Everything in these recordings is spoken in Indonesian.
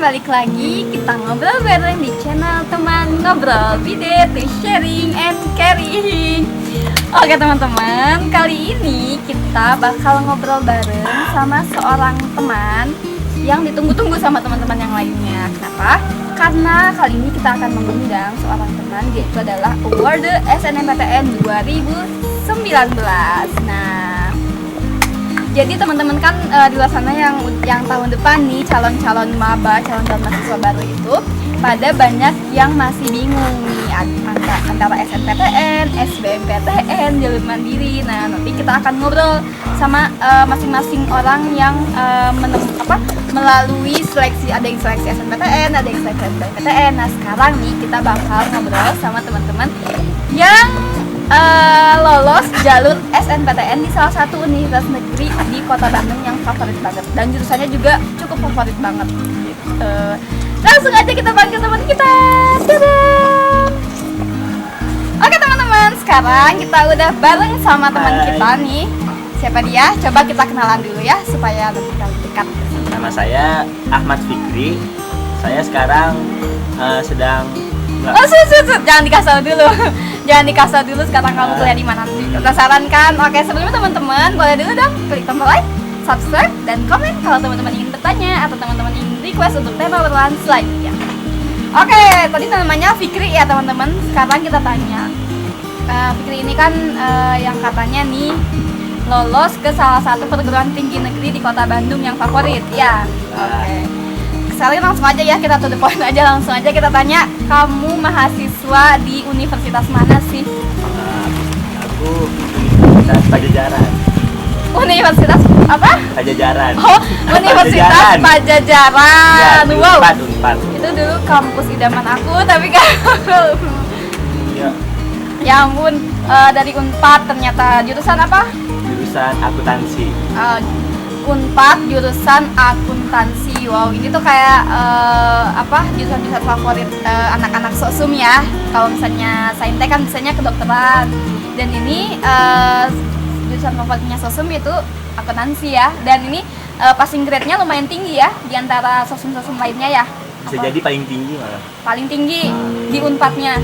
balik lagi kita ngobrol bareng di channel teman ngobrol, video to sharing and caring. Oke teman-teman, kali ini kita bakal ngobrol bareng sama seorang teman yang ditunggu-tunggu sama teman-teman yang lainnya. Kenapa? Karena kali ini kita akan mengundang seorang teman, yaitu adalah Award SNMPTN 2019. Nah, jadi teman-teman kan di luar sana yang tahun depan nih calon-calon maba, calon-calon mahasiswa baru itu pada banyak yang masih bingung nih antara SNPTN, SBMPTN, jalur mandiri. Nah, nanti kita akan ngobrol sama masing-masing orang yang melalui seleksi, ada yang seleksi SNPTN, ada yang seleksi SBMPTN. Nah, sekarang nih kita bakal ngobrol sama teman-teman yang lolos jalur SNPTN di salah satu universitas negeri di Kota Bandung yang favorit banget, dan jurusannya juga cukup favorit banget gitu. Langsung aja kita panggil teman kita. Dadah. Oke teman-teman, sekarang kita udah bareng sama teman kita nih. Siapa dia? Coba kita kenalan dulu ya supaya lebih dekat. Nama saya Ahmad Fikri. Saya sekarang sedang jangan dikasih dulu. Jangan dikasih dulu sekarang kamu kuliah di mana nanti. Penasaran kan? Oke, sebelumnya teman-teman boleh dulu dong klik tombol like, subscribe, dan komen kalau teman-teman ingin bertanya atau teman-teman ingin request untuk tema obrolan selanjutnya. Oke, tadi namanya Fikri ya teman-teman. Sekarang kita tanya, Fikri ini kan yang katanya nih lolos ke salah satu perguruan tinggi negeri di Kota Bandung yang favorit ya. Oke. Sekarang langsung aja ya, kita to the point aja, langsung aja kita tanya, kamu mahasiswa di universitas mana sih? Aku Universitas Pajajaran. Universitas apa? Pajajaran. Oh, Universitas Pajajaran. Ya, Wow. Unpad. Itu dulu kampus idaman aku, tapi kan Ya, ya ampun, dari Unpad ternyata jurusan apa? jurusan akuntansi. Unpad jurusan akuntansi. Wow, ini tuh kayak jurusan-jurusan favorit anak-anak sosum ya. Kalau misalnya saintek kan biasanya kedokteran, dan ini jurusan favoritnya sosum itu akuntansi ya. Dan ini passing grade-nya lumayan tinggi ya di antara sosum-sosum lainnya ya. Bisa jadi paling tinggi malah. Paling tinggi di Unpadnya.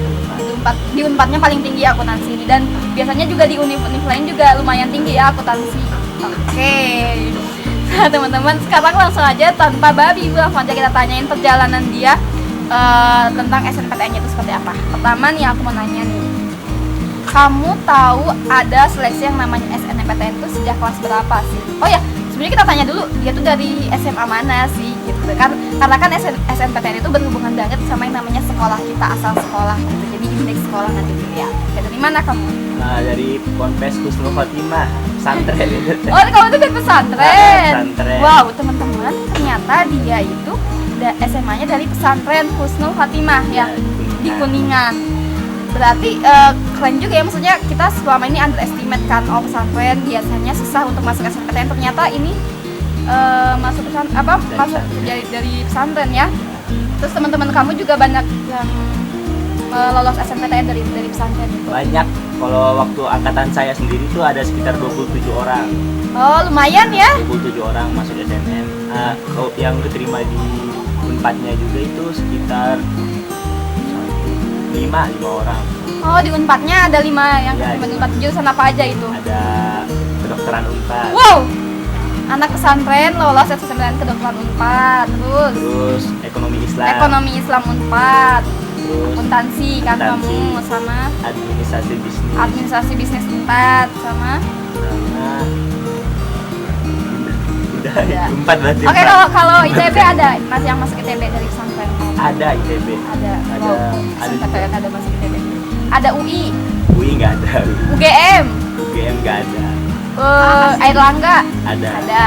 Di Unpadnya paling tinggi akuntansi ini, dan biasanya juga di univ-univ lain juga lumayan tinggi ya akuntansi. Oke. Nah, teman-teman, sekarang langsung aja tanpa babi langsung aja kita tanyain perjalanan dia tentang SNPTN-nya itu seperti apa. Pertama nih aku mau nanya nih, kamu tahu ada seleksi yang namanya SNMPTN itu sejak kelas berapa sih? Oh ya, sebenarnya kita tanya dulu, dia tuh dari SMA mana sih gitu kan? Karena kan SNPTN itu berhubungan banget sama yang namanya sekolah kita, asal sekolah gitu. Jadi indeks sekolah nanti dilihat. Dari mana kamu? Nah, dari Ponpes Husnul Khotimah, pesantren itu. Oh, kamu itu dari pesantren. Pesantren. Wow, teman-teman, ternyata dia itu SMA-nya dari pesantren Husnul Khotimah ya, di Kuningan. Berarti keren juga ya, maksudnya kita selama ini underestimate kan, pesantren biasanya susah untuk masuk SNPTN, ternyata ini masuk dari pesantren ya. Terus teman-teman kamu juga banyak yang lolos SNPTN dari pesantren itu. Banyak. Kalau waktu angkatan saya sendiri tuh ada sekitar 27 orang. Oh, lumayan ya. 27 orang masuk SNM. Yang keterima di Unpadnya juga itu sekitar 5 orang. Oh, di Unpadnya ada 5 yang Ya, keterima di Unpad. Jurusan apa aja itu? Ada kedokteran Unpad. Wow, anak pesantren lolos SNPTN kedokteran Unpad. Terus Ekonomi Islam. ekonomi Islam Unpad. Terus Akuntansi kan akuntansi, kamu, sama administrasi bisnis Unpad, sama udah Ada. Unpad berarti. Oke, Unpad. kalau ITB ada masih yang masuk ITB dari pesantren? Ada ITB. Ada. Ada. Wow, Ada SNPTN ada masuk ITB. Ada UI, UI nggak ada. UGM, UGM nggak ada. Airlangga, Ada. ada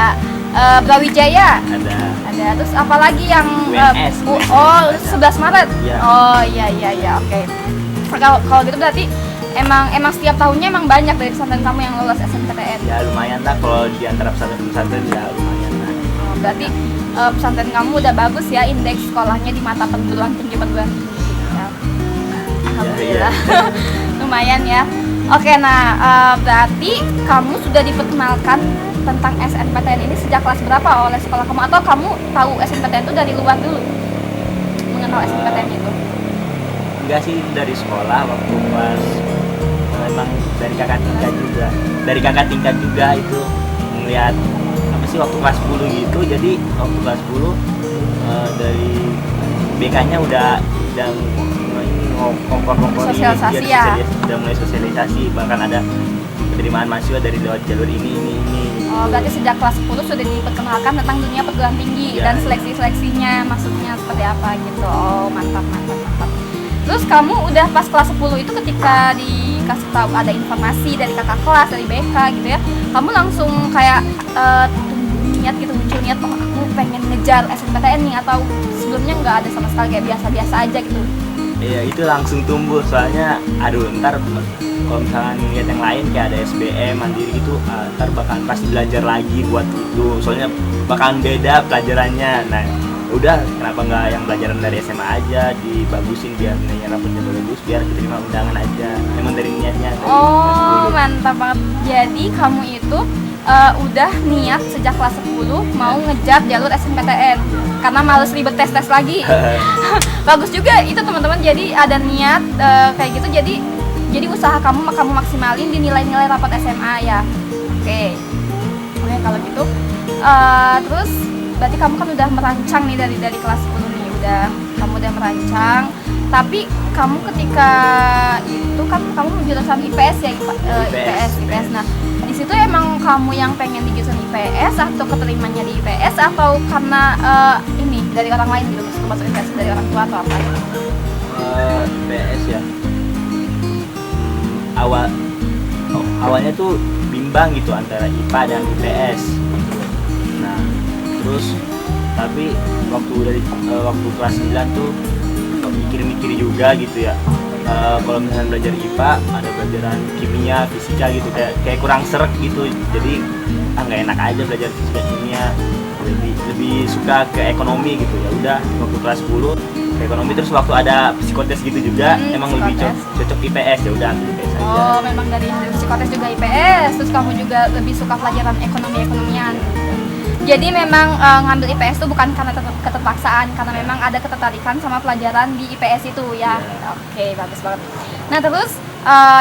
Brawijaya, Ada. ada. Terus apa lagi yang UNS. oh, itu 11 Maret. Iya. Oh iya, oke. Kalau gitu berarti emang setiap tahunnya emang banyak dari pesantren kamu yang lolos SNPTN. Ya lumayan lah, kalau di antara pesantren ya lumayan lah. Oh, berarti pesantren kamu udah bagus ya indeks sekolahnya di mata perguruan tinggi ya. Alhamdulillah. Ya. Lumayan ya. Oke, nah berarti kamu sudah diperkenalkan tentang SNPTN ini sejak kelas berapa oleh sekolah kamu, atau kamu tahu SNPTN itu dari luar dulu? tentang SNPTN itu? Enggak sih, dari sekolah waktu pas emang dari kakak tingkat juga itu ngeliat apa sih waktu kelas 10 gitu. Jadi waktu kelas 10 dari BK-nya udah ngongkor-ngongkorin Sosialisasi ya? udah mulai sosialisasi, bahkan ada penerimaan mahasiswa dari lewat jalur ini. Oh, berarti sejak kelas 10 sudah diperkenalkan tentang dunia perguruan tinggi Ya. dan seleksinya maksudnya seperti apa gitu. Oh, mantap. Terus kamu udah pas kelas 10 itu ketika dikasih tahu ada informasi dari kakak kelas, dari BK gitu ya, kamu langsung kayak muncul niat, oh aku pengen ngejar SNPTN nih, atau sebelumnya nggak ada sama sekali kayak biasa-biasa aja gitu? Iya, itu langsung tumbuh, soalnya aduh ntar kalau misalnya ngeliat yang lain kayak ada SBM mandiri gitu, ntar bakalan pasti belajar lagi buat itu, soalnya bakalan beda pelajarannya. Nah udah, kenapa nggak yang pelajaran dari SMA aja dibagusin biar nilainya rapotnya bagus, biar diterima undangan aja. Emang dari niatnya dari kelas Oh, 10. mantap banget. Jadi kamu itu udah niat sejak kelas 10 mau ngejar jalur SNPTN karena males ribet tes lagi. Bagus juga itu teman-teman, jadi ada niat kayak gitu, jadi usaha kamu maksimalin di nilai-nilai rapot SMA ya. Oke kalau gitu terus berarti kamu kan udah merancang nih dari kelas 10 nih, kamu udah merancang, tapi kamu ketika itu kan kamu jurusan IPS ya, IPS. Nah di situ emang kamu yang pengen di jurusan IPS atau keterimanya di IPS, atau karena ini dari orang lain gitu, masuk IPS dari orang tua atau apa gitu? IPS ya. Awalnya tuh bimbang gitu antara IPA dan IPS gitu. Nah terus tapi waktu kelas 9 tuh mikir-mikir juga gitu ya, kalau misalnya belajar IPA ada pelajaran kimia, fisika gitu, kayak kurang seret gitu, jadi nggak enak aja belajar fisika kimia, lebih suka ke ekonomi gitu. Ya udah waktu kelas 10 ke ekonomi, terus waktu ada psikotes gitu juga emang lebih cocok IPS, ya udah ambil IPS aja. Oh, memang dari psikotes juga IPS, terus kamu juga lebih suka pelajaran ekonomian. Jadi memang ngambil IPS itu bukan karena keterpaksaan, karena memang ada ketertarikan sama pelajaran di IPS itu ya. Oke, bagus banget. Nah terus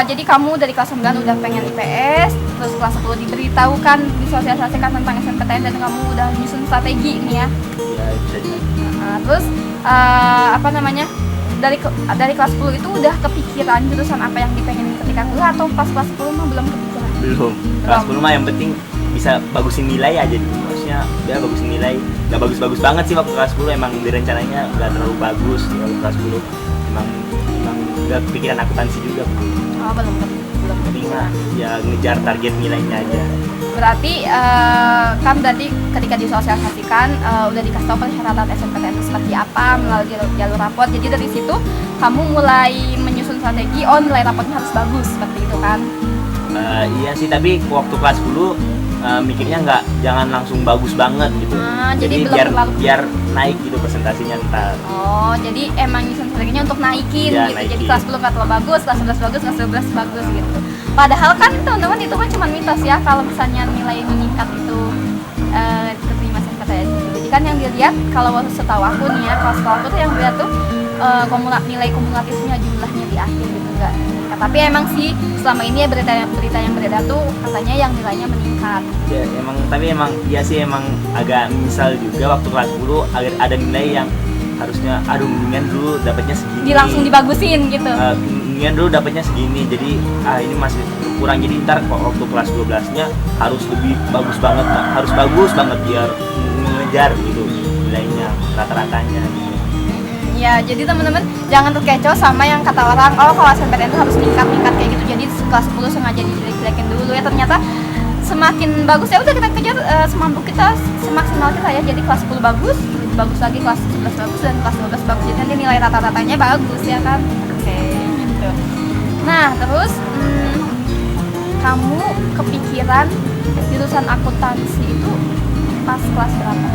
jadi kamu dari kelas 9 udah pengen IPS, terus kelas 10 diberitahukan, disosialisasikan tentang SNPTN, dan kamu udah nyusun strategi nih ya. Ya bisa jadi. Terus dari kelas 10 itu udah kepikiran jurusan apa yang dipengenin ketika kuliah, atau pas kelas 10 mah belum kepikiran? Belum. Kelas 10 mah yang penting bisa bagusin nilai aja dulu. Maksudnya dia bagusin nilai, nggak bagus-bagus banget sih waktu kelas 10, emang direncananya nggak terlalu bagus di waktu kelas 10. Emang nggak kepikiran akuntansi juga. Oh, belum Penting mah ya ngejar target nilainya aja. Berarti kan berarti ketika disosialisasikan udah dikasih tahu persyaratan SNPTN itu seperti apa melalui jalur rapot. Jadi dari situ kamu mulai menyusun strategi, nilai rapotnya harus bagus seperti itu kan? Iya sih, tapi waktu kelas 10 mikirnya jangan langsung bagus banget gitu. Jadi biar naik gitu presentasinya ntar. Oh, jadi emang nyusun strateginya untuk naikin Ya, gitu. naikin. Jadi kelas 10 nggak terlalu bagus, kelas 11 bagus, kelas 12 bagus gitu. Padahal kan teman-teman itu kan cuma mitos ya, kalau misalnya nilai meningkat itu keterima SNPTN. Jadi kan yang dilihat, kalau setahu aku nih ya, kalau setahu aku tuh yang dilihat tuh nilai kumulatifnya, jumlahnya di akhir gitu, nggak meningkat. Tapi emang sih selama ini ya berita yang beredar tuh katanya yang nilainya meningkat. Ya emang iya sih, emang agak misal juga waktu kelas 10 ada nilai yang harusnya mendingan dulu dapatnya segini. Langsung dibagusin gitu. Mendingan dulu dapatnya segini. Jadi ini masih kurang, jadi ntar waktu kelas 12-nya harus lebih bagus banget, biar mengejar gitu nilainya, rata-ratanya gitu. Ya, jadi teman-teman jangan terkecoh sama yang kata orang, kalau SNPTN itu harus meningkat kayak gitu. Jadi kelas 10 sengaja dijelek-jelekin dulu ya. Ternyata semakin bagus ya udah kita kejar semampu kita, semaksimal kita ya. Jadi kelas 10 bagus, lebih bagus lagi kelas 11 bagus, dan kelas 12 bagus. Jadi nanti nilai rata-ratanya bagus ya kan. Oke, gitu. Nah, terus kamu kepikiran jurusan akuntansi itu pas kelas berapa?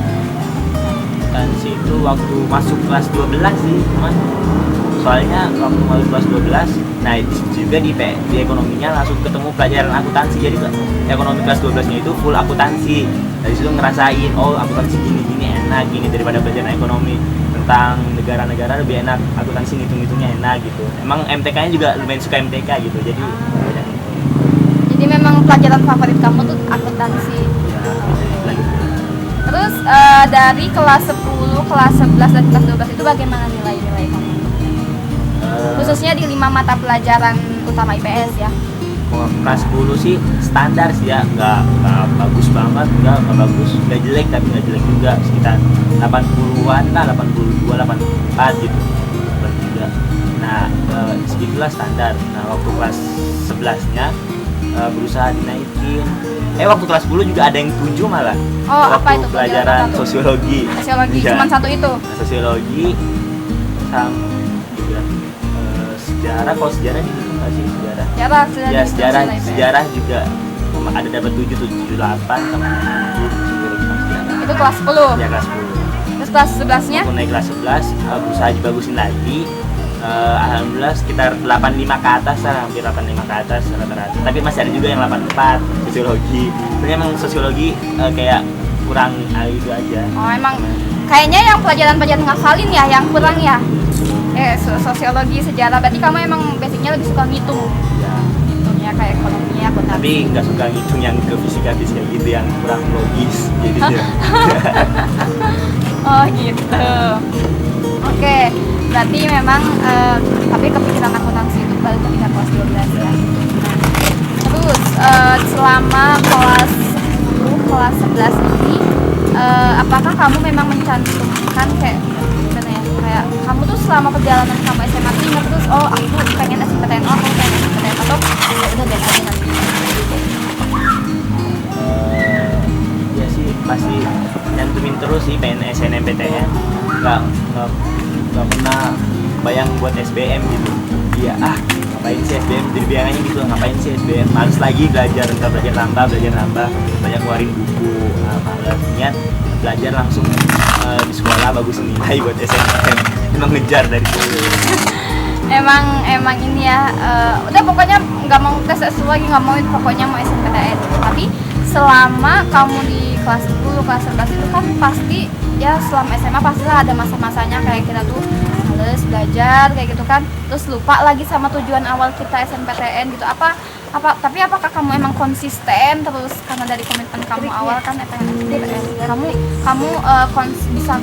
Akuntansi itu waktu masuk kelas 12 sih, teman. Soalnya waktu masuk kelas 12, nah itu juga di ekonominya langsung ketemu pelajaran akuntansi. Jadi ekonomi kelas 12-nya itu full akuntansi. Dari situ ngerasain, akuntansi gini enak, gini daripada pelajaran ekonomi. Dan tentang negara-negara lebih enak, akuntansi ngitung-ngitungnya enak gitu. Emang MTK-nya juga lumayan suka MTK gitu, jadi banyak. Jadi memang pelajaran favorit kamu tuh akuntansi. Ya, lagi. Terus dari kelas 10, kelas 11 dan kelas 12 itu bagaimana nilai-nilai kamu? Khususnya di 5 mata pelajaran utama IPS ya. Kalau kelas 10 sih standar sih ya, nggak bagus banget, nggak bagus, nggak jelek tapi nggak jelek juga, sekitar 80-an lah, 82, 84 gitu, 83. Nah segitulah standar. Nah waktu kelas 11-nya berusaha dinaikin. Waktu kelas 10 juga ada yang 7 malah. Oh, waktu apa itu pelajaran sosiologi. Sosiologi Ya. cuma satu itu. Nah, sosiologi sama juga sejarah. Kalau sejarah dihitung nggak sih sejarah? Ya sejarah juga ada dapat 7, 8 sama 7 sosiologi sama sejarah. Itu kelas 10. Ya kelas 10. Terus kelas 11-nya? Aku naik kelas 11 berusaha dibagusin lagi. Alhamdulillah sekitar 85 ke atas lah, hampir 85 ke atas rata-rata. Tapi masih ada juga yang 84 sosiologi. Sebenarnya emang sosiologi kayak kurang gitu aja. Oh emang kayaknya yang pelajaran-pelajaran ngafalin ya yang kurang ya. Sosiologi, sejarah, berarti kamu emang basicnya lebih suka ngitung. Ya. Ngitungnya kayak ekonomi, akuntansi. Tapi nggak suka ngitung yang ke fisika gitu yang kurang logis jadinya. Oh gitu. Oke, berarti memang tapi kepikiran akuntansi itu baru ketika kelas 12 ya. Terus selama kelas 10, kelas 11 ini apakah kamu memang mencantumkan kayak gimana ya, kayak kamu tuh selama perjalanan kamu SMA tuh ingat terus, oh aku pengen SNMPTN, oh aku pengen SNMPTN, atau ya udah biar aja nanti. Ya sih pasti nyantumin terus sih pengen SNMPTN. Nggak pernah bayang buat SBM gitu. Iya ngapain sih SBM, jadi bayangannya gitu, ngapain sih SBM, males lagi belajar nambah, banyak keluarin buku, males. Niat belajar langsung di sekolah bagus nilai buat SNM. Emang ngejar dari dulu. Emang ini ya, udah pokoknya nggak mau tes lagi, nggak mau pokoknya mau SNMPTN. Tapi selama kamu di kelas 10, kelas 11 itu kan pasti ya, selama SMA pastilah ada masa-masanya kayak kita tuh males belajar kayak gitu kan, terus lupa lagi sama tujuan awal kita SNMPTN gitu. Tapi apakah kamu emang konsisten terus, karena dari komitmen kamu awal kan SNMPTN, kamu bisa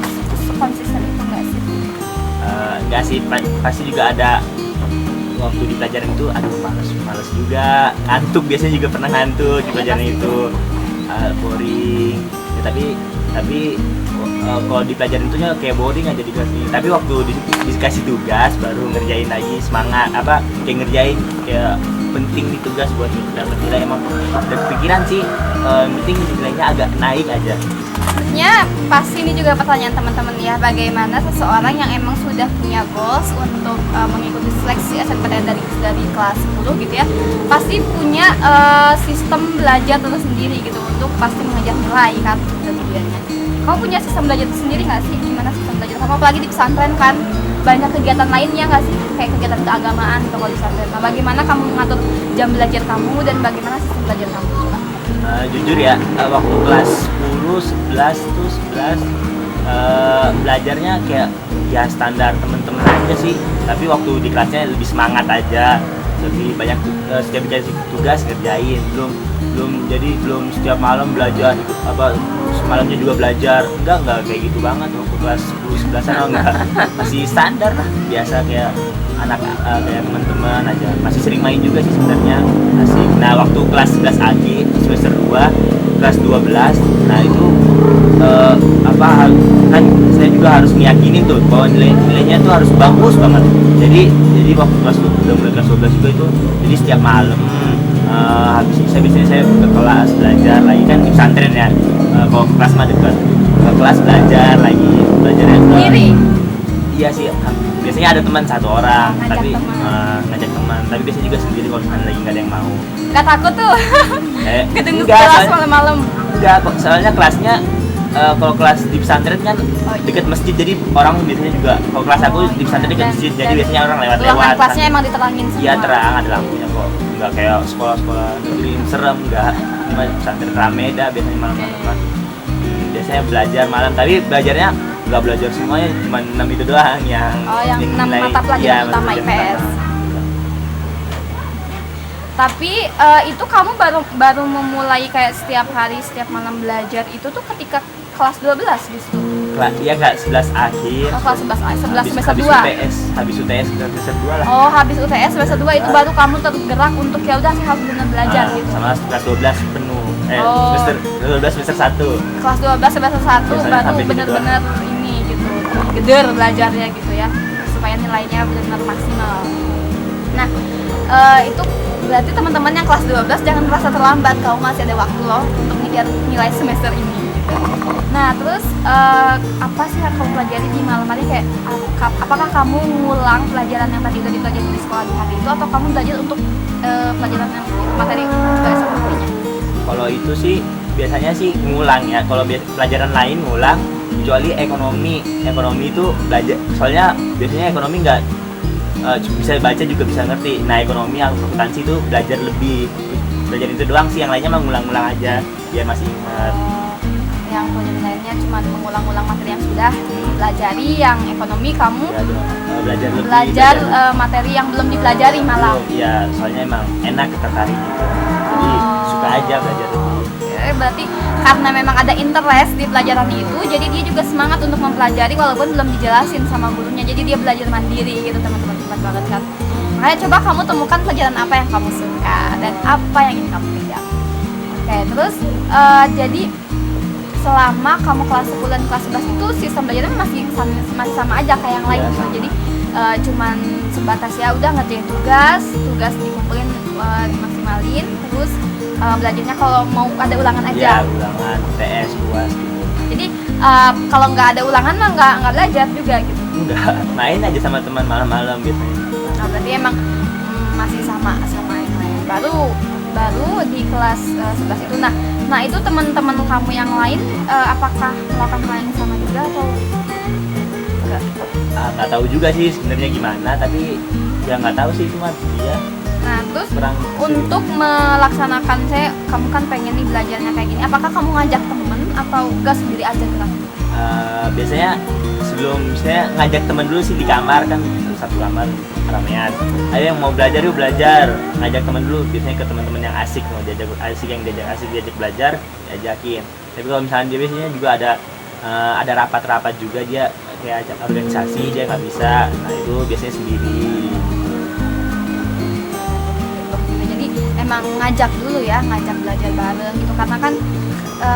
konsisten itu nggak sih? Enggak sih, pasti juga ada waktu di pelajaran itu aduh males juga, ngantuk, biasanya juga pernah ngantuk di pelajaran itu, boring ya, tapi kalau di pelajaran itu kayak boring aja di kelas ini. Tapi waktu dikasih tugas baru ngerjain lagi, semangat kayak ngerjain, kayak penting di tugas buat dapat nilai. Emang ada kepikiran sih, penting nilainya agak naik aja. Sebenarnya pasti ini juga pertanyaan teman-teman ya, bagaimana seseorang yang emang sudah punya goals untuk mengikuti seleksi SNMPTN dari kelas 10 gitu ya, pasti punya sistem belajar tersendiri gitu untuk pasti mengejar nilai kan tujuannya. Kamu punya sistem belajar sendiri nggak sih? Gimana sistem belajar kamu, apalagi di pesantren kan banyak kegiatan lainnya nggak sih, kayak kegiatan keagamaan gitu kalau di pesantren. Nah, bagaimana kamu mengatur jam belajar kamu dan bagaimana sistem belajar kamu? Jujur ya, waktu kelas 10, 11 belajarnya kayak ya standar temen-temen aja sih. Tapi waktu di kelasnya lebih semangat aja, lebih banyak setiap dikasih tugas ngerjain. Belum setiap malam belajar semalamnya juga belajar, enggak kayak gitu banget. Waktu kelas 10, 11 enggak, masih standar lah, biasa kayak anak kayak teman-teman aja, masih sering main juga sih sebenarnya, asik. Nah waktu kelas 11 akhir semester 2 kelas 12, nah itu kan saya juga harus meyakinin tuh bahwa nilainya tuh harus bagus banget. Jadi waktu udah mulai kelas 12 juga itu, jadi setiap malam habis biasanya saya ke kelas belajar lagi, kan di pesantren ya, kalau kelas mah dekat, ke kelas belajar lagi, belajarnya Sendiri? Iya sih, biasanya ada teman satu orang, Ngajak teman. ngajak teman, tapi biasanya juga sendiri kalau misalnya lagi nggak ada yang mau. Gak takut tuh ketemu enggak, kelas soalnya- malam-malam? Enggak kok, soalnya kelasnya kalau kelas di pesantren kan deket masjid, jadi orang biasanya juga, kalau kelas aku di pesantren deket masjid, jadi biasanya orang lewat-lewat. Ruangan kelasnya emang diterangin semua? Iya terang, ada lampunya kok, nggak kayak sekolah-sekolah negeri serem, nggak. Cuma pesantren rame dah biasanya malam-malam. Biasanya belajar malam, tapi belajarnya nggak belajar semuanya, cuma 6 itu doang yang yang 6 mata pelajaran utama IPS. Tapi itu kamu baru memulai kayak setiap hari, setiap malam belajar itu tuh ketika kelas 12 justru. Iya Kak, 11 akhir. Oh, kelas 11 semester 2. Habis UTS semester 2 lah. Oh, habis UTS semester 2 itu baru kamu tergerak untuk ya udah sih harus benar belajar gitu. Sama kelas 12 penuh. Semester 12 semester 1. Kelas 12 semester 1 baru benar-benar ini gitu. Geder belajarnya gitu ya. Supaya nilainya benar-benar maksimal. Nah, itu berarti teman-teman yang kelas 12 jangan merasa terlambat, kamu masih ada waktu loh untuk ngejar nilai semester ini gitu. Nah, terus apa sih yang kamu pelajari di malam hari, kayak apakah kamu ngulang pelajaran yang tadi udah dipelajari di sekolah di hari itu, atau kamu belajar untuk pelajaran yang materi SMPT-nya? Kalau itu sih biasanya sih ngulang ya. Kalau pelajaran lain ngulang, kecuali ekonomi itu belajar, soalnya biasanya ekonomi nggak bisa baca juga bisa ngerti. Nah, ekonomi akuntansi itu belajar itu doang sih, yang lainnya mah ngulang-ngulang aja biar masih ingat. Yang poin lainnya cuma mengulang-ulang materi yang sudah pelajari. Yang ekonomi kamu belajar materi yang belum dipelajari malah. Iya, soalnya emang enak, tertarik gitu. Jadi suka aja belajar lebih. Berarti karena memang ada interest di pelajaran itu, jadi dia juga semangat untuk mempelajari walaupun belum dijelasin sama gurunya. Jadi dia belajar mandiri gitu teman-teman, hebat banget kan. Makanya coba kamu temukan pelajaran apa yang kamu suka dan apa yang ingin kamu pegang. Oke, terus jadi selama kamu kelas 10 dan kelas 11 itu sistem belajarnya masih sama aja kayak yang lain gitu. Jadi cuman sebatas ya udah ngerjain tugas dikumpulin, dimaksimalin, terus belajarnya kalau mau ada ulangan aja. Ya, ulangan, TS, UAS gitu. Jadi kalau nggak ada ulangan mah nggak belajar juga gitu. Enggak, main aja sama teman malam-malam biasanya. Nah, berarti emang masih sama yang lain. Baru di kelas 11 itu. Nah itu teman-teman kamu yang lain apakah melakukan hal yang sama juga atau enggak? Nggak tahu juga sih sebenarnya gimana, tapi ya nggak tahu sih itu mah dia. Nah, terus untuk melaksanakan, kamu kan pengen nih belajarnya kayak gini, apakah kamu ngajak temen atau enggak sendiri aja gerak? Biasanya sebelum misalnya ngajak temen dulu sih di kamar, kan satu kamar ramean. Ayo yang mau belajar yuk belajar, ngajak temen dulu, biasanya ke teman-teman yang asik, mau diajak belajar, diajakin. Tapi kalau misalnya dia biasanya juga ada rapat-rapat juga, dia kayak ajak organisasi, dia nggak bisa, nah itu biasanya sendiri. Emang ngajak dulu ya, ngajak belajar bareng gitu, karena kan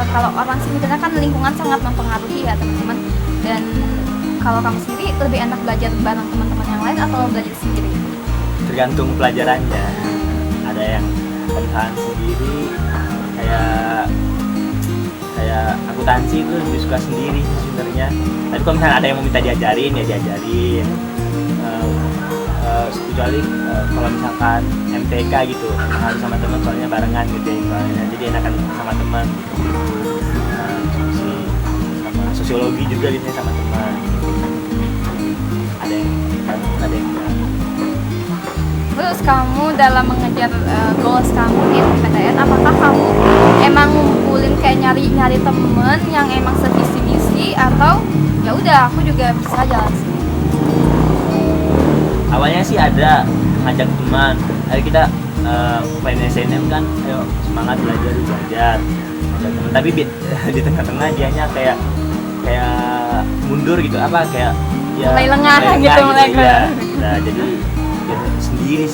kalau orang sini kan lingkungan sangat mempengaruhi ya teman-teman. Dan kalau kamu sendiri lebih enak belajar bareng teman-teman yang lain atau belajar sendiri? Tergantung pelajarannya. Ada yang pelajaran sendiri, kayak akuntansi itu lebih suka sendiri sebenarnya. Tapi kalau misalnya ada yang mau minta diajarin ya diajarin. Kecuali kalau misalkan MTK gitu harus sama teman, soalnya barengan gitu ya, jadi enakan sama teman. Sama sosiologi juga biasanya sama teman. Ada yang enggak. Terus kamu dalam mengejar goals kamu di SNMPTN, apakah kamu emang ngumpulin kayak nyari temen yang emang sevisi misi, atau ya udah aku juga bisa jalan sendiri? Awalnya sih ada ngajak teman, ayo kita main SNM kan, ayo semangat belajar. Tapi di tengah-tengah dianya kayak mundur gitu, kayak ya mulai lengah gitu. Ya. Nah, jadi ya, sendiri.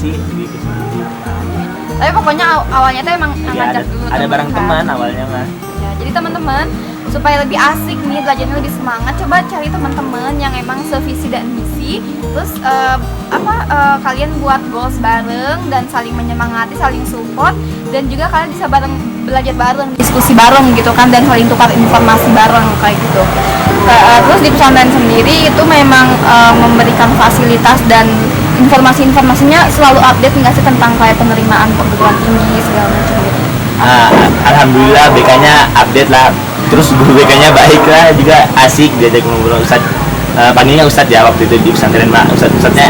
Tapi pokoknya awalnya tuh emang ya, ngajak dulu. Ada bareng teman awalnya mah. Ya, jadi teman-teman supaya lebih asik nih belajarnya, lebih semangat, coba cari teman-teman yang emang sevisi dan misi. Terus kalian buat goals bareng dan saling menyemangati, saling support, dan juga kalian bisa belajar bareng, diskusi bareng gitu kan, dan saling tukar informasi bareng kayak gitu. Terus di pesantren sendiri itu memang memberikan fasilitas dan informasinya selalu update nggak sih tentang kayak penerimaan perguruan tinggi segala macam gitu? Alhamdulillah BK-nya update lah. Terus guru BK-nya baik lah, juga asik diajak ngobrol. Panggilnya Ustadz ya waktu itu di pesantren, Ustadznya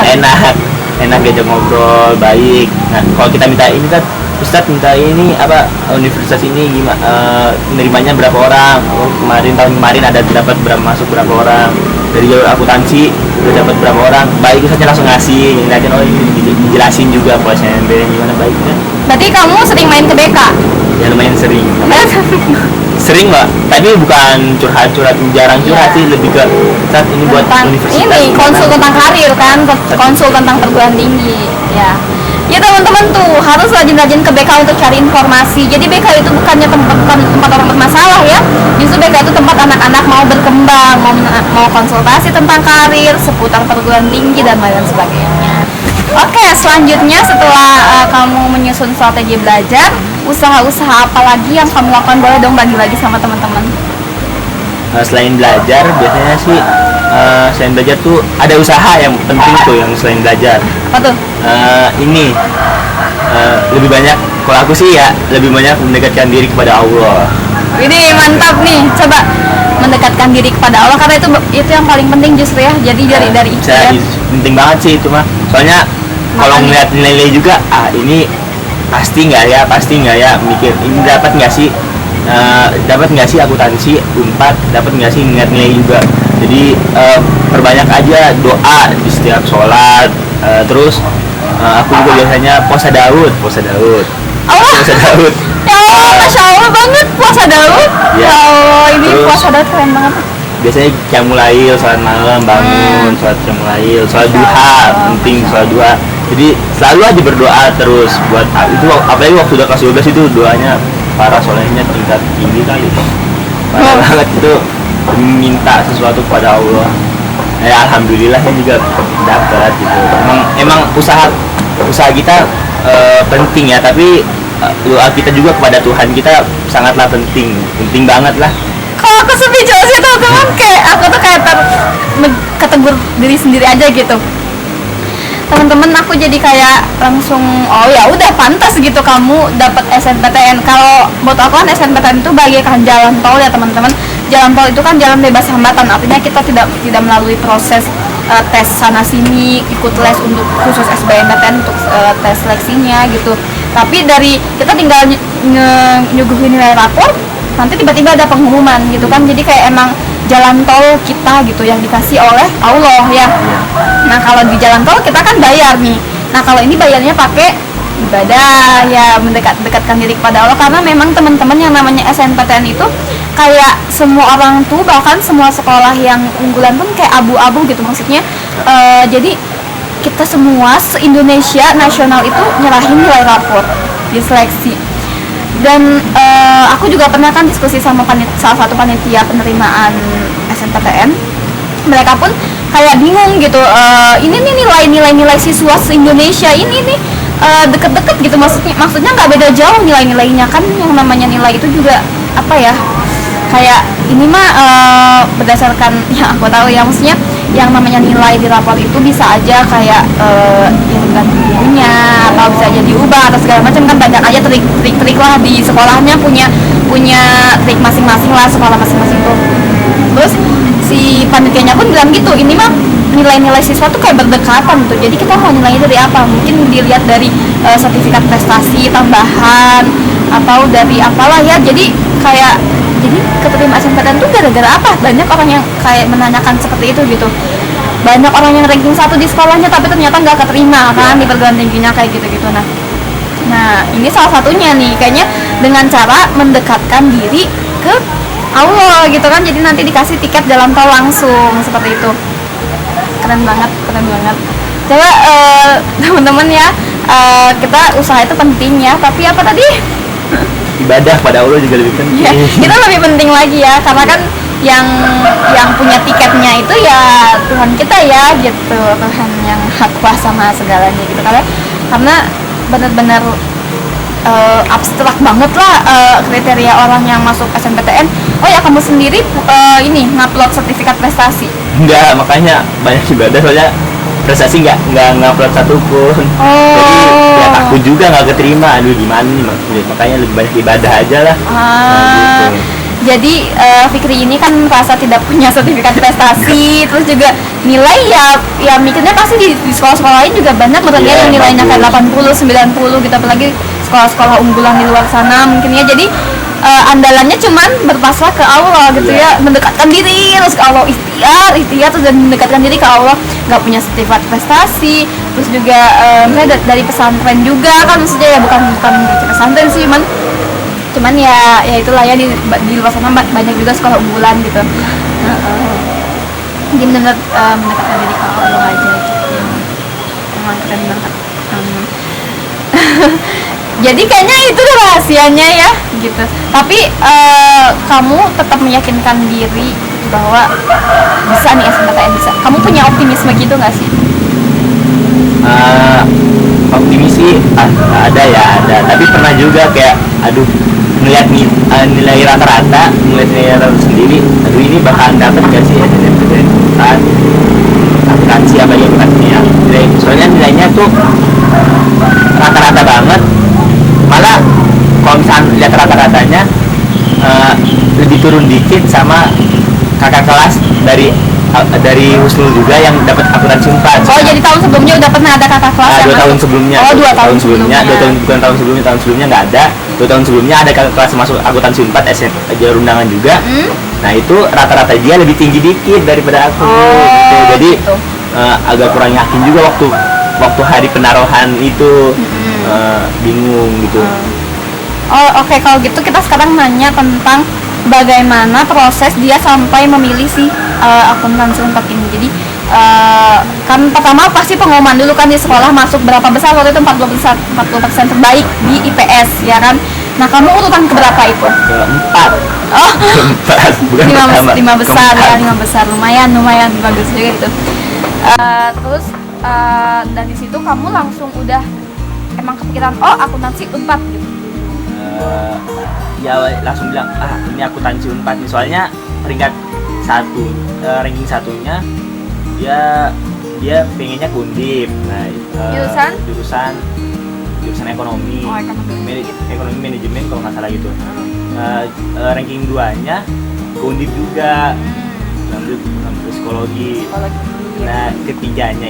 enak diajak ngobrol, baik. Nah kalau kita minta ini kan Ustadz minta ini apa, universitas ini gimana, nerimanya berapa orang. Oh, tahun kemarin ada dapat masuk berapa orang dari jalur akuntansi, udah dapat berapa orang. Baik, Ustadznya langsung ngasih ngeliatin, oh ini dijelasin juga PSNB gimana, baik kan. Berarti kamu sering main ke BK? Ya lumayan sering. Sering Mbak, tapi bukan curhat jarang curhat sih, lebih ke saat ini buat tentang universitas ini konsul tentang karir kan, konsul tentang perguruan tinggi ya. Ya teman-teman tuh harus rajin-rajin ke BK untuk cari informasi. Jadi BK itu bukannya tempat orang bermasalah ya. Justru BK itu tempat anak-anak mau berkembang, mau konsultasi tentang karir, seputar perguruan tinggi dan lain sebagainya. Oke, selanjutnya setelah kamu menyusun strategi belajar, usaha-usaha apa lagi yang kamu lakukan? Boleh dong bagi lagi sama teman-teman. Selain belajar, biasanya sih selain belajar tuh ada usaha yang penting tuh yang selain belajar. Apa tuh? Ini lebih banyak, kalau aku sih ya lebih banyak mendekatkan diri kepada Allah. Ini mantap nih, coba mendekatkan diri kepada Allah karena itu yang paling penting justru ya. Jadi dari itu ya. Penting banget sih itu mah. Soalnya kalau ngeliat nilai-nilai juga, ini pasti nggak ya, mikir ini dapat nggak sih, akuntansi Unpad, dapat nggak sih nilai juga. Jadi perbanyak aja doa di setiap sholat. Terus aku juga biasanya puasa Daud. Allah. Puasa Daud. Ya Allah, Masya Allah banget puasa Daud. Ya Allah, ini Terus, puasa Daud keren banget. Biasanya qiyamul lail, sholat malam, bangun, sholat qiyamul lail, sholat duha, penting sholat duha. Jadi selalu aja berdoa terus buat itu, apalagi waktu udah kelas 12 itu doanya para solehnya tingkat tinggi kali. Parah banget itu, minta sesuatu kepada Allah. Alhamdulillah kan juga dapat gitu. Emang usaha kita penting ya, tapi doa kita juga kepada Tuhan kita sangatlah penting banget lah. Kalau aku sebijak sih teman-teman, kayak aku tuh kayak ketegur diri sendiri aja gitu. Teman-teman, aku jadi kayak langsung oh ya udah pantas gitu kamu dapat SNPTN. Kalau buat aku kan SNPTN itu bagaikan jalan tol ya teman-teman. Jalan tol itu kan jalan bebas hambatan, artinya kita tidak melalui proses tes sana sini, ikut les untuk khusus SBMPTN untuk tes seleksinya gitu. Tapi dari kita tinggal nyuguhin nilai rapor, nanti tiba-tiba ada pengumuman gitu kan. Jadi kayak emang jalan tol kita gitu yang dikasih oleh Allah ya. Nah kalau di jalan tol kita kan bayar nih. Nah kalau ini bayarnya pakai ibadah ya, mendekatkan diri kepada Allah. Karena memang teman-teman yang namanya SNPTN itu kayak semua orang tuh, bahkan semua sekolah yang unggulan pun kayak abu-abu gitu maksudnya. Jadi kita semua se-Indonesia nasional itu nyerahin nilai rapor di seleksi. Dan aku juga pernah kan diskusi sama salah satu panitia penerimaan SNPTN. Mereka pun kayak bingung gitu, ini nih nilai siswa se-Indonesia ini nih deket-deket gitu, maksudnya nggak beda jauh nilainya kan. Yang namanya nilai itu juga apa ya, kayak ini mah berdasarkan yang aku tahu ya, maksudnya yang namanya nilai di rapor itu bisa aja kayak yang ganti gurunya atau bisa aja diubah atau segala macam kan. Banyak aja trik lah di sekolahnya, punya trik masing-masing lah sekolah masing-masing tuh. Terus si panitianya pun bilang gitu, ini mah nilai-nilai siswa tuh kayak berdekatan tuh. Jadi kita mau nilainya dari apa? Mungkin dilihat dari sertifikat prestasi tambahan atau dari apalah ya. Jadi keterima SNPTN tuh gara-gara apa? Banyak orang yang kayak menanyakan seperti itu gitu. Banyak orang yang ranking 1 di sekolahnya tapi ternyata nggak keterima kan di perguruan tingginya kayak gitu-gitu. Nah ini salah satunya nih, kayaknya dengan cara mendekatkan diri ke Allah gitu kan. Jadi nanti dikasih tiket jalan tol langsung seperti itu. Keren banget. Coba teman-teman ya, kita usaha itu penting ya, tapi apa tadi? Ibadah pada Allah juga lebih penting. Ya, kita lebih penting lagi ya, karena kan yang punya tiketnya itu ya Tuhan kita ya gitu, Tuhan yang hak kuasa sama segalanya gitu. Karena benar-benar abstrak banget lah kriteria orang yang masuk SNPTN. Oh ya, kamu sendiri ini ngupload sertifikat prestasi? Enggak, makanya banyak ibadah soalnya prestasi nggak ngupload satupun. Jadi ya takut juga nggak keterima. Aduh gimana nih, makanya lebih banyak ibadah aja lah. Gitu. Jadi Fikri ini kan merasa tidak punya sertifikat prestasi, terus juga nilai ya mikirnya pasti di sekolah-sekolah lain juga banyak yang nilainya kayak 80, 90 gitu, apalagi sekolah-sekolah unggulan di luar sana mungkin ya. Jadi andalannya cuman berpasrah ke Allah gitu ya, mendekatkan diri terus ke Allah, ikhtiar terus, dan mendekatkan diri ke Allah, nggak punya sertifikat prestasi, terus juga misalnya dari pesantren juga kan, maksudnya ya bukan dari pesantren sih, cuman ya itulah ya, di luar sana banyak juga sekolah unggulan gitu. Jadi benar mendekatkan diri ke Allah aja gitu. Memang keren banget. Jadi kayaknya itu rahasianya ya gitu. Tapi kamu tetap meyakinkan diri bahwa bisa nih SNMPTN bisa. Kamu punya optimisme gitu nggak sih? Optimis sih ada ya, ada. Tapi pernah juga kayak aduh melihat nilai rata-rata, melihat nilai rata sendiri, aduh ini bakalan dapat gak sih SNMPTN saat akuntansi apa ya akuntansinya. Soalnya nilainya tuh rata-rata banget. Malah kalau misalnya lihat rata-ratanya lebih turun dikit sama kakak kelas dari Husnul juga yang dapat akuntansi 4. Oh, jadi tahun sebelumnya udah pernah ada kakak kelas yang 2 tahun sebelumnya. Oh, 2 tahun sebelumnya. 2 tahun, bukan tahun sebelumnya nggak ada. 2 tahun sebelumnya ada kakak kelas masuk akuntansi 4 jalur undangan juga. Nah, itu rata-rata dia lebih tinggi dikit daripada aku. Gitu. Jadi gitu. Agak kurang yakin juga waktu hari penaruhan itu. Bingung gitu. Oke, kalau gitu kita sekarang nanya tentang bagaimana proses dia sampai memilih si akuntansi 4 ini. Jadi kan pertama pasti pengumuman dulu kan di sekolah, masuk berapa besar waktu itu, 40% terbaik di IPS ya kan. Nah, kamu urutan keberapa itu? Keempat. Oh, Keempat, bukan pertama. 5 besar ya, 5 besar lumayan bagus juga itu. Terus dan di situ kamu langsung udah emang kepikiran akuntansi 4 gitu. Ya langsung bilang ini akuntansi 4 nih, soalnya peringkat 1 ranking satunya dia pengennya Undip. Nah, jurusan ekonomi. Ekonomi manajemen kalau nggak salah gitu. Ranking 2-nya Undip juga, ngambil psikologi. Nah, ketiganya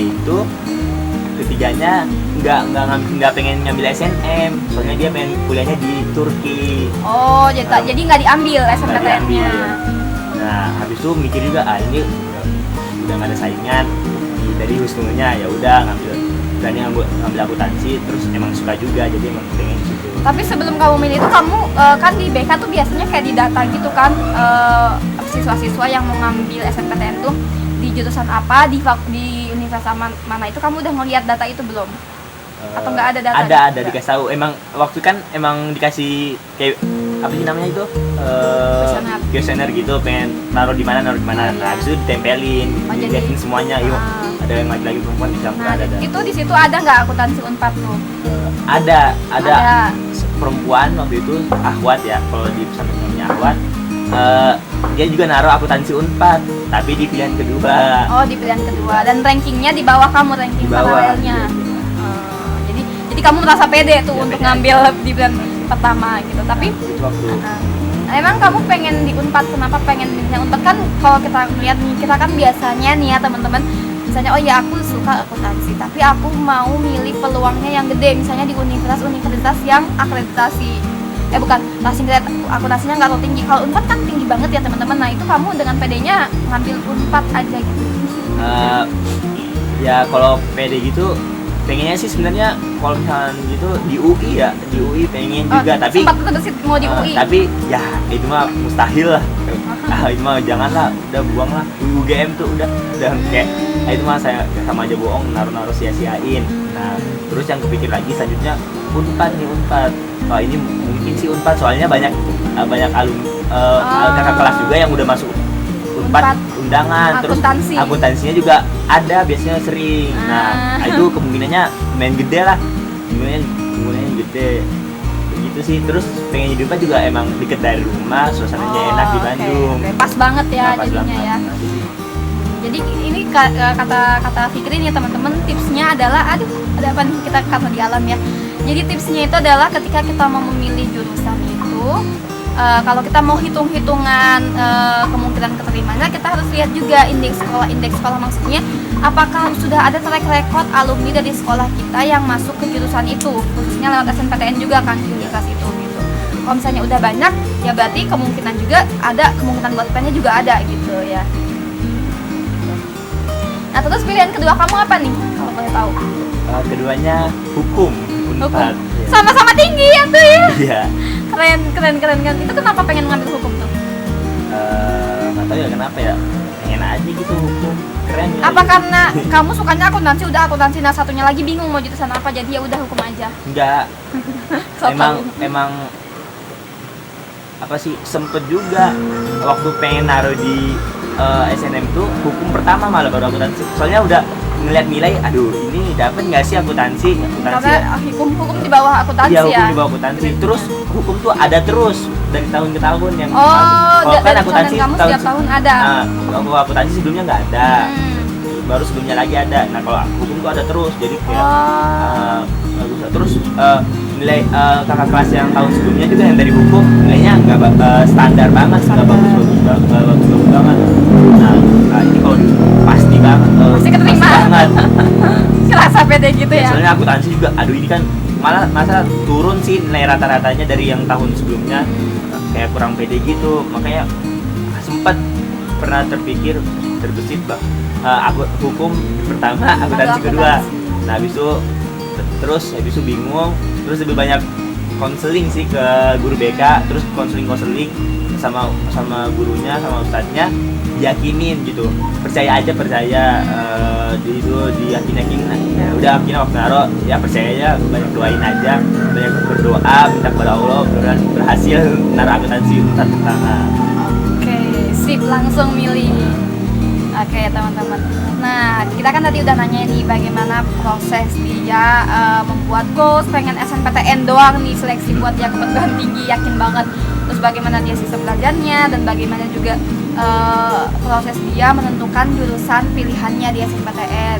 nggak pengen ngambil SNM, soalnya dia pengen kuliahnya di Turki. Oh, jadi nggak diambil SNMPTN-nya. Nah, habis itu mikir juga ini udah nggak ada saingan dari Husnulnya, ya udah ngambil akuntansi, terus emang suka juga, jadi emang pengen situ. Tapi sebelum kamu milih itu, kamu kan di BK tuh biasanya kayak di data gitu kan, siswa-siswa yang mau ngambil SNMPTN tuh di jurusan apa, di universitas mana itu, kamu udah ngeliat data itu belum? Atau nggak ada data? Ada dikasih tahu. Emang waktu kan emang dikasih kayak apa sih namanya itu? Kuesioner gitu, pengen naruh di mana. Nah, habis itu ditempelin, dilihatin semuanya. Yuk, ada yang lagi perempuan dicampur. Nah, ada. Itu di situ ada nggak akuntansi 4 tuh? Ada perempuan waktu itu, Ahwat ya, kalau di pesantren namanya Ahwat. Dia juga naruh akuntansi 4, tapi di pilihan kedua. Oh, di pilihan kedua. Dan rankingnya di bawah kamu, ranking paralelnya. Jadi kamu merasa pede tuh untuk ngambil di pilihan pertama gitu. Tapi emang kamu pengen di Unpad, kenapa pengen milihnya Unpad? Kan kalau kita lihat nih, kita kan biasanya nih ya teman-teman, misalnya aku suka akuntansi, tapi aku mau milih peluangnya yang gede, misalnya di universitas yang akreditasi. Akuntansinya nggak terlalu tinggi. Kalau Unpad kan tinggi banget ya teman-teman. Nah, itu kamu dengan pedenya ngambil Unpad aja gitu. Ya kalau pede gitu, pengennya sih sebenarnya kalau misalnya gitu di UI ya, di UI pengen juga, tapi sempat kedesit mau di UI. Tapi ya itu mah mustahil lah. Itu mah janganlah, udah buang lah. UGM tuh udah kayak itu mah saya sama aja bohong, naruh sia-siain. Nah, terus yang kepikir lagi selanjutnya Unpad. Wah, ini mungkin sih Unpad, soalnya banyak kakak kelas juga yang udah masuk Unpad undangan, terus akuntansinya juga ada biasanya sering. Nah, itu kemungkinannya main gede lah, kemungkinannya gede begitu sih. Terus pengen jadi Unpad juga emang deket dari rumah, suasananya enak di Bandung. Pas banget ya, jadinya banget. ya. Jadi ini kata Fikri nih teman-teman, tipsnya adalah ada apa nih, kita kata di alam ya. Jadi tipsnya itu adalah ketika kita mau memilih jurusan itu kalau kita mau hitung-hitungan kemungkinan keterimanya, kita harus lihat juga indeks sekolah maksudnya apakah sudah ada track record alumni dari sekolah kita yang masuk ke jurusan itu, khususnya lewat SNPTN juga kan di universitas itu gitu. Kalau misalnya udah banyak, ya berarti kemungkinan juga ada, kemungkinan buat IPA-nya juga ada gitu ya. Nah terus pilihan kedua kamu apa nih kalau boleh tahu? Keduanya hukum. Hukum. Sama-sama tinggi ya tuh ya. Iya. Keren kan. Itu kenapa pengen ngambil hukum tuh? Nggak tahu ya kenapa ya. Pengen aja gitu hukum. Keren ya. Apa karena kamu sukanya akuntansi, udah akuntansi, nah satunya lagi bingung mau jurusan apa, jadi ya udah hukum aja? Enggak. emang apa sih, sempet juga waktu pengen naruh di SNM tuh hukum pertama, malah baru akuntansi. Soalnya udah ngeliat nilai, aduh ini dapat nggak sih akuntansi karena hukum di bawah akuntansi ya. Hukum ya? di bawah akuntansi. Terus hukum tuh ada terus dari tahun ke tahun yang kalau kan akuntansi kamu setiap tahun ada. Kalau akuntansi sebelumnya nggak ada, baru sebelumnya lagi ada. Nah kalau hukum tuh ada terus, jadi kayak bagus. Terus nilai kakak kelas yang tahun sebelumnya juga yang dari hukum nilainya nggak standar banget, nggak bagus banget. Nah ini kalau pasti banget, pasti keterima banget. Kerasa pede gitu ya? Soalnya akuntansi juga, aduh ini kan malah masa turun sih nilai rata-ratanya dari yang tahun sebelumnya, kayak kurang pede gitu. Makanya sempat pernah terbesit hukum pertama, akuntansi kedua. Nah habis itu bingung, terus lebih banyak konseling sih ke guru BK, terus konseling sama gurunya, sama ustadznya, diyakinin gitu, percaya diyakin. Udah akhirnya waktu naro ya percaya aja, banyak doain aja, banyak berdoa, minta kepada Allah, berhasil naruh akuntansi Unpad pertama. Oke, sip, langsung milih. Oke teman-teman, nah kita kan tadi udah nanya nih bagaimana proses dia membuat goals, pengen SNPTN doang nih, seleksi buat dia ke perguruan tinggi, yakin banget. Terus bagaimana dia sistem belajarnya, dan bagaimana juga proses dia menentukan jurusan pilihannya di SNPTN.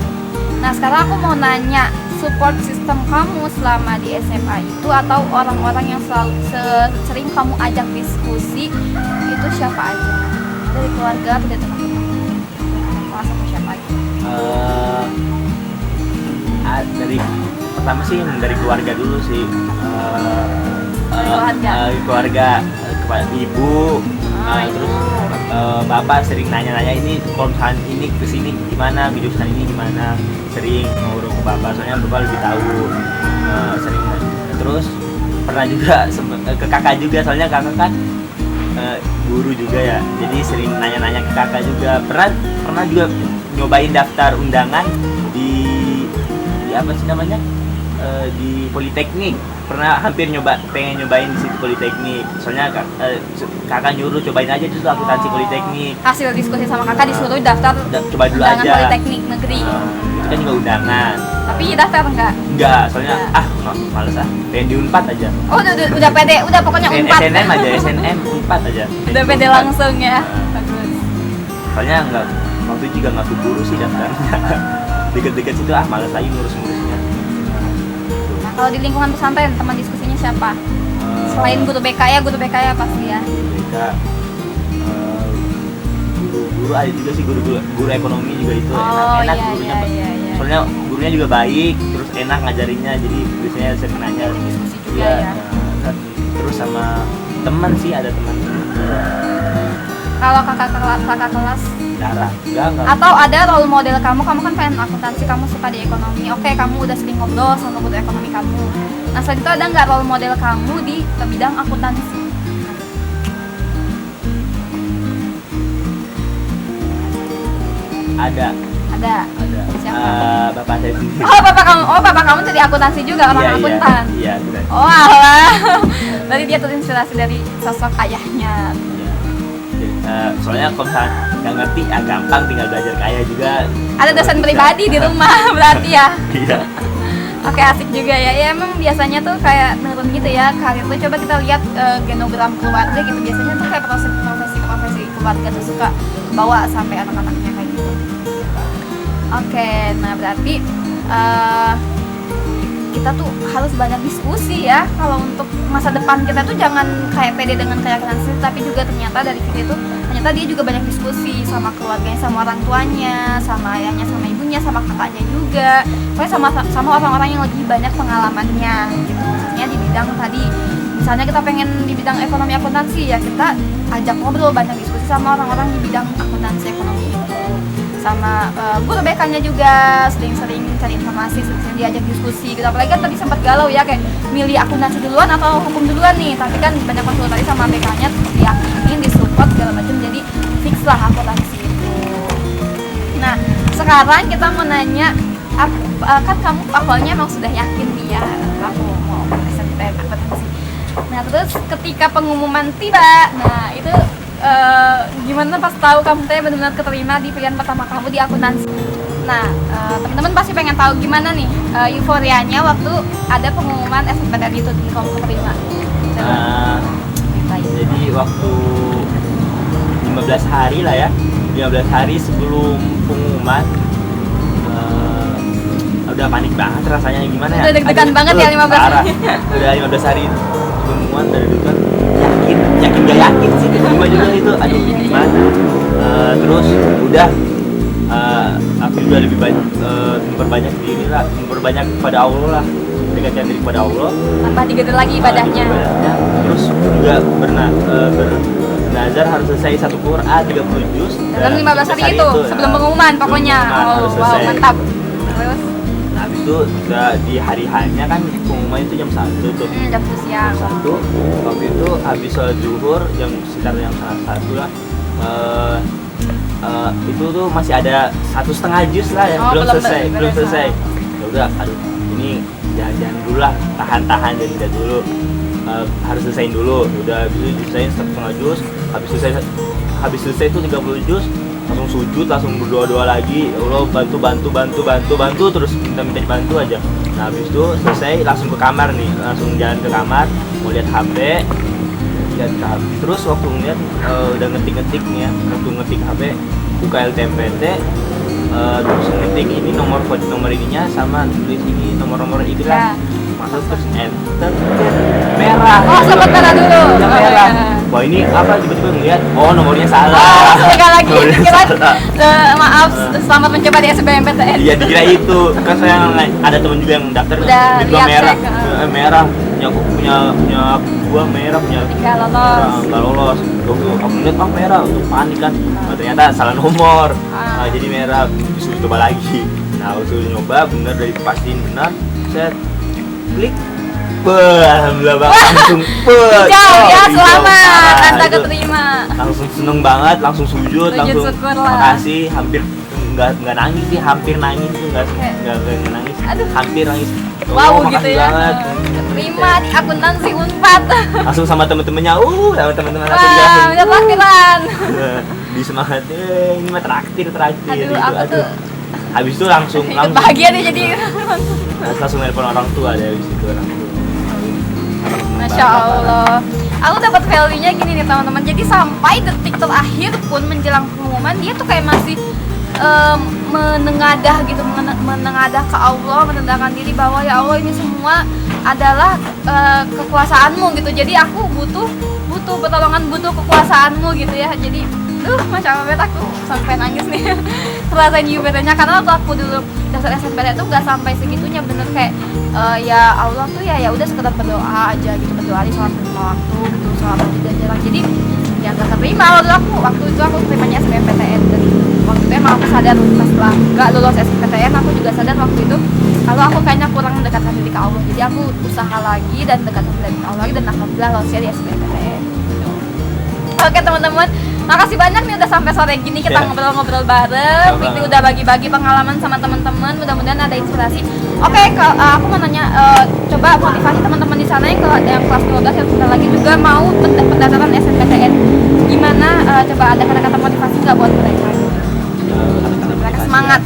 Nah sekarang aku mau nanya, support system kamu selama di SMA itu atau orang-orang yang selalu sering kamu ajak diskusi itu siapa aja? Dari keluarga atau dari teman-teman? Sama siapa aja? Dari pertama sih dari keluarga dulu sih. Keluarga kepada ibu, terus bapak sering nanya-nanya ini konsen ini kesini gimana, jurusan ini gimana, sering ngurung ke bapak, soalnya bapak lebih tahu. Sering terus pernah juga ke kakak juga, soalnya kakak kan guru juga ya, jadi sering nanya-nanya ke kakak juga. Pernah juga nyobain daftar undangan di apa sih namanya, di Politeknik. Pernah hampir pengen nyobain di situ Politeknik, soalnya kakak nyuruh cobain aja itu akuntansi Politeknik. Hasil diskusi sama kakak disuruh daftar coba dulu undangan aja Politeknik negeri. Itu kan juga undangan. Tapi daftar enggak? Enggak, soalnya males pengen di Unpad aja. Oh udah pede, udah pokoknya Unpad. SNM Unpad aja. Udah pede langsung ya. Bagus. Soalnya waktu itu juga nggak keburu sih daftarnya. Deket-deket situ males lagi ngurus-ngurusnya. Nah kalau di lingkungan pesantren teman diskusinya siapa? Selain guru BK ya pasti ya. BK, guru ada juga sih, guru ekonomi juga itu enak gurunya. Iya. Soalnya gurunya juga baik, terus enak ngajarinnya, jadi biasanya sering nanya. Diskusi juga ya. Terus sama teman sih, ada teman. Kalau kakak kelas jarang. Atau ada role model kamu kan pengen akuntansi, kamu suka di ekonomi, oke kamu udah sering ngobrol sama guru ekonomi kamu. Nah selain itu ada nggak role model kamu di bidang akuntansi? Ada. Siapa? Bapak saya sendiri. Bapak kamu jadi akuntansi juga, orang akuntan. Iya. Oh alah. Berarti dia terinspirasi dari sosok ayahnya. Soalnya kalau misalnya nggak ngerti gampang, tinggal belajar kayak juga. Ada dosen pribadi di rumah berarti ya. Iya. Oke, asik juga ya. Ya emang biasanya tuh kayak menurun gitu ya karir tuh. Coba kita lihat genogram keluarga gitu. Biasanya tuh kayak profesi keluarga tuh suka bawa sampai anak-anaknya kayak gitu. Oke, nah berarti kita tuh harus banyak diskusi ya. Kalau untuk masa depan kita tuh jangan kayak pede dengan keyakinan sendiri, tapi juga ternyata dari video itu ternyata dia juga banyak diskusi sama keluarganya, sama orang tuanya, sama ayahnya, sama ibunya, sama kakaknya juga. Pokoknya sama orang-orang yang lebih banyak pengalamannya gitu. Maksudnya di bidang tadi, misalnya kita pengen di bidang ekonomi akuntansi ya kita ajak ngobrol, banyak diskusi sama orang-orang di bidang akuntansi ekonomi itu. Sama guru BK-nya juga sering-sering cari informasi, sering-sering diajak diskusi gitu. Apalagi kan tadi sempat galau ya, kayak milih akuntansi duluan atau hukum duluan nih, tapi kan banyak konsultasi sama BK-nya, diyakinin, disupport segala macam, jadi fix lah akuntansi itu. Nah sekarang kita mau nanya, kan kamu awalnya emang sudah yakin nih ya kamu mau SNMPTN akuntansi. Nah terus ketika pengumuman tiba, nah itu gimana pas tahu kamu teh benar-benar keterima di pilihan pertama kamu di akuntansi? Nah, teman-teman pasti pengen tahu gimana nih euforianya waktu ada pengumuman SNMPTN itu di kamu keterima. Jadi waktu 15 hari lah ya, 15 hari sebelum pengumuman, udah panik banget rasanya, gimana ya? Udah deg-degan banget ya 15 hari. Udah 15 hari pengumuman dari dulu kan yakin gak yakin sih keterima juga itu, aduh gimana. Terus udah aku juga lebih banyak memperbanyak diri lah, memperbanyak kepada Allah lah, dekatkan diri kepada Allah, Tambah digede lagi ibadahnya. Terus juga bernazar harus selesai 1 Quran 30 juz Dalam 15 hari itu sebelum pengumuman pokoknya. Harus Wow, selesai. mantap. Terus habis itu udah di hari hanya kan pengumuman itu jam 1 tuh. jam 1 siang. Jam 1 waktu itu habis sholat zuhur sekitar jam 1 lah. Itu tuh masih ada 1,5 juz lah yang belum selesai. Ya udah, aduh ini jangan dulu lah, tahan jadi dulu. Harus selesaiin dulu. Udah habis itu diselesain 1,5 juz. Habis selesai itu 30 juz, langsung sujud, langsung berdoa lagi, ya Allah bantu terus minta dibantu aja. Nah habis itu selesai langsung ke kamar nih, langsung jalan ke kamar mau lihat HP. Terus waktu ngeliat udah ngetik nih ya, waktu ngetik HP buka LTMPT, terus ngetik ini nomor ininya sama tulis ini nomor itu kan. Masuk terus enter, merah. Oh, sempat merah dulu. Ya, merah. Wah ini apa, tiba-tiba ngeliat, oh nomornya salah. Sekali lagi kira maaf, Nah. selamat mencoba di SBMPTN. Iya dikira itu, kan saya ada temen juga yang daftar Udah di gua lihat merah, cek, merah, punya gua merah, punya Nggak lolos. nggak lolos. Aku ngeliat merah, untuk panik kan. Ternyata salah nomor, jadi merah, disuruh coba lagi. Nah aku suruh nyoba, bener dari pastiin benar, saya klik, alhamdulillah banget, langsung Jauh ya, selamat, Anda itu keterima. langsung seneng banget, langsung sujud, langsung syukur lah. makasih, hampir nggak nangis sih, hampir nangis tuh, nggak nangis, Aduh. hampir nangis. Wow makasih gitu ya. banget. Keterima di akuntansi Unpad. Langsung sama temen-temennya, sama temen-temen aku Wah, udah traktiran. di semangat, ini mah traktir Aduh, gitu. aku tuh Habis itu langsung ikut bahagia deh jadi. langsung nelpon orang tua dari situ, orang tua. Masya Allah. Aku dapat value-nya gini nih teman-teman. Jadi sampai detik terakhir pun menjelang pengumuman dia tuh kayak masih menengadah gitu, menengadah ke Allah, menendangkan diri bahwa ya Allah ini semua adalah kekuasaanmu gitu. Jadi aku butuh pertolongan, butuh kekuasaanmu gitu ya. Jadi Masya Allah, bet aku sampai nangis nih ngerasain UPT-nya, karena waktu aku dulu dasar SNMPTN tuh gak sampai segitunya, bener kayak ya Allah tuh ya udah sekedar berdoa aja gitu, berdoa di sholat 5 waktu gitu, sholat juga jarang, jadi ya gak terima waktu itu aku terimanya SBMPTN. Dan waktu itu emang aku sadar setelah gak lulus SBMPTN, aku juga sadar waktu itu kalau aku kayaknya kurang mendekatkan diri ke Allah, jadi aku usaha lagi dan dekatkan diri ke Allah lagi, dan alhamdulillah lolusnya di SBMPTN gitu. Oke teman-teman, makasih banyak nih udah sampai sore gini kita ngobrol-ngobrol bareng. Fikri udah bagi-bagi pengalaman sama teman-teman, mudah-mudahan ada inspirasi. Oke, aku mau nanya, coba motivasi teman-teman di sana yang kelas 12 yang sebentar lagi juga mau pendaftaran SNMPTN. Gimana, coba ada kata-kata motivasi nggak buat mereka? Mereka semangat.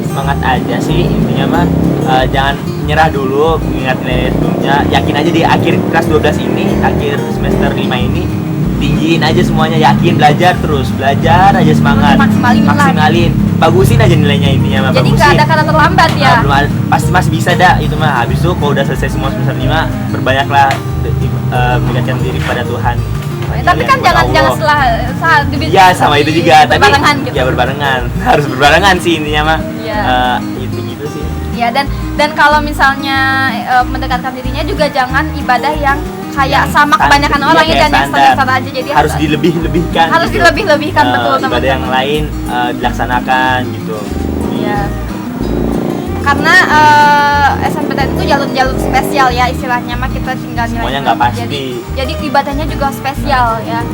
Semangat aja sih intinya mah, jangan nyerah dulu, ingat nilai sebelumnya, yakin aja di akhir kelas 12 ini, akhir semester 5 ini tinggiin aja semuanya, yakin, belajar terus, belajar aja, semangat, maksimalin bagusin aja nilainya intinya mah. Jadi nggak ada kata terlambat ya. Nah, belum ada, pasti masih bisa dah itu mah. Habis itu kalau udah selesai semua semester 5, berbanyaklah mendekatkan diri pada Tuhan. Tapi kan jangan setelah ya sama itu juga berbarengan tapi gitu. ya berbarengan harus berbarengan sih intinya mah. Iya. Itu gitu sih Ya, dan kalau misalnya mendekatkan dirinya juga jangan ibadah yang kayak sama kebanyakan orang ya, jangan yang standar aja. Jadi harus dilebih-lebihkan. Harus gitu. dilebih-lebihkan betul teman-teman. Ibadah yang lain dilaksanakan gitu. Iya. Karena SNMPTN itu jalur-jalur spesial ya istilahnya mah, kita tinggal nilai. Semuanya nggak pasti. Jadi ibadahnya juga spesial ya.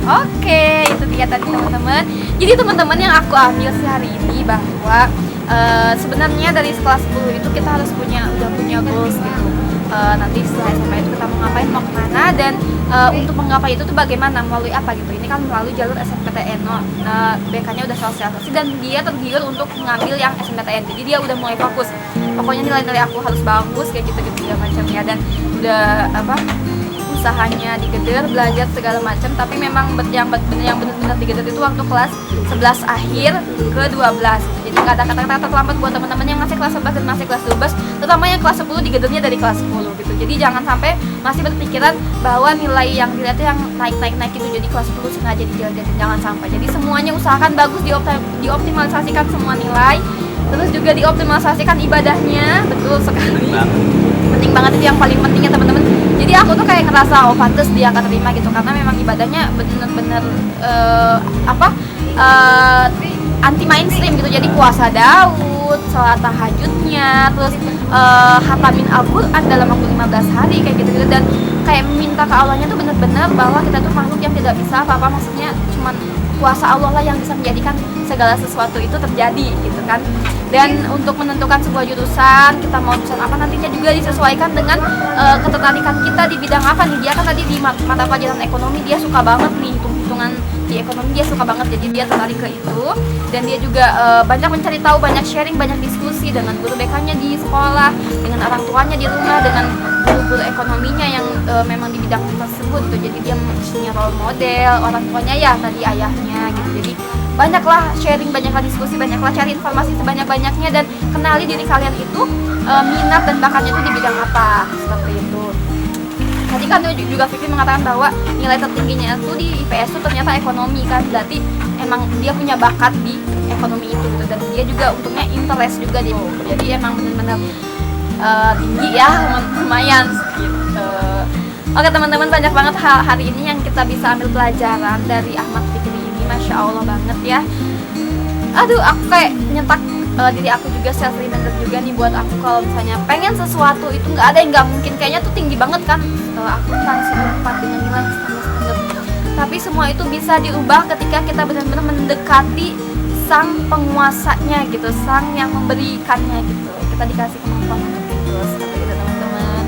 Oke, itu dia tadi teman-teman. Jadi teman-teman yang aku ambil sih hari ini bahwa sebenarnya dari kelas 10 itu kita harus udah punya goals gitu. Nanti setelah SMA itu kita mau ngapain, mau kemana, dan untuk menggapai itu tuh bagaimana, melalui apa gitu. Ini kan melalui jalur SNMPTN, BK-nya udah sosialisasi dan dia tergiur untuk mengambil yang SNMPTN. Jadi dia udah mulai fokus. Pokoknya nilai-nilai aku harus bagus kayak gitu-gitu segala macam ya, dan udah usahanya digeder, belajar segala macam. Tapi memang yang benar-benar digeder itu waktu kelas 11 akhir ke 12. Jadi nggak ada kata-kata terlambat buat teman-teman yang masih kelas 11 dan masih kelas 12, terutama yang kelas 10 digedernya dari kelas 10 gitu. Jadi jangan sampai masih berpikiran bahwa nilai yang dilihat yang naik gitu, jadi kelas 10 sengaja dijelek-jelekin, jangan sampai. Jadi semuanya usahakan bagus, dioptimalisasikan semua nilai, terus juga dioptimalisasikan ibadahnya, betul sekali. Penting banget, itu yang paling penting ya teman-teman. Jadi aku tuh kayak ngerasa pantes dia akan terima gitu, karena memang ibadahnya bener-bener anti mainstream gitu. Jadi puasa Daud, sholat tahajudnya, terus hatamin Al-Quran dalam waktu 15 hari kayak gitu-gitu, dan kayak minta ke Allahnya tuh bener-bener bahwa kita tuh makhluk yang tidak bisa apa-apa, maksudnya cuman kuasa Allah lah yang bisa menjadikan segala sesuatu itu terjadi gitu kan. Dan untuk menentukan sebuah jurusan, kita mau jurusan apa nantinya juga disesuaikan dengan ketertarikan kita di bidang apa nih. Dia kan tadi di mata pelajaran ekonomi dia suka banget nih, hitung-hitungan di ekonomi dia suka banget, jadi dia tertarik ke itu. Dan dia juga banyak mencari tahu, banyak sharing, banyak diskusi dengan guru BK-nya di sekolah, dengan orang tuanya di rumah, dengan guru ekonominya yang memang di bidang tersebut gitu. Jadi dia punya role model, orang tuanya ya tadi ayahnya gitu. Jadi banyaklah sharing, banyaklah diskusi, banyaklah cari informasi sebanyak-banyaknya, dan kenali diri kalian itu minat dan bakatnya itu di bidang apa, seperti itu. Tadi kan juga Fikri mengatakan bahwa nilai tertingginya itu di IPS itu ternyata ekonomi kan, berarti emang dia punya bakat di ekonomi itu gitu. Dan dia juga untungnya interest juga di itu, jadi emang benar-benar tinggi ya, lumayan gitu. Oke teman-teman, banyak banget hal hari ini yang kita bisa ambil pelajaran dari Ahmad Fikri ini, Masya Allah banget ya. Aduh, aku kayak nyetak diri aku juga, self reminder juga nih buat aku, kalau misalnya pengen sesuatu itu nggak ada yang nggak mungkin. Kayaknya tuh tinggi banget kan aku langsung 4 dengan nilai standar, tapi semua itu bisa diubah ketika kita benar-benar mendekati sang penguasanya gitu, sang yang memberikannya gitu. Kita dikasih kemampuan untuk itu, seperti itu teman-teman.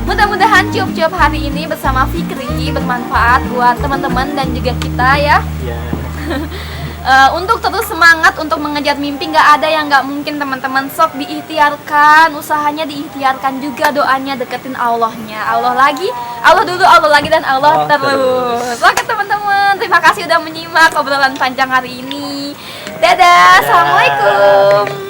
Mudah-mudahan cuap-cuap hari ini bersama Fikri bermanfaat buat teman-teman dan juga kita ya. Untuk terus semangat untuk mengejar mimpi. Nggak ada yang nggak mungkin teman-teman, sok diikhtiarkan, usahanya diikhtiarkan juga, doanya deketin Allahnya. Allah lagi, Allah dulu, Allah lagi, dan Allah terus. Oke teman-teman, terima kasih udah menyimak obrolan panjang hari ini. Dadah, assalamualaikum.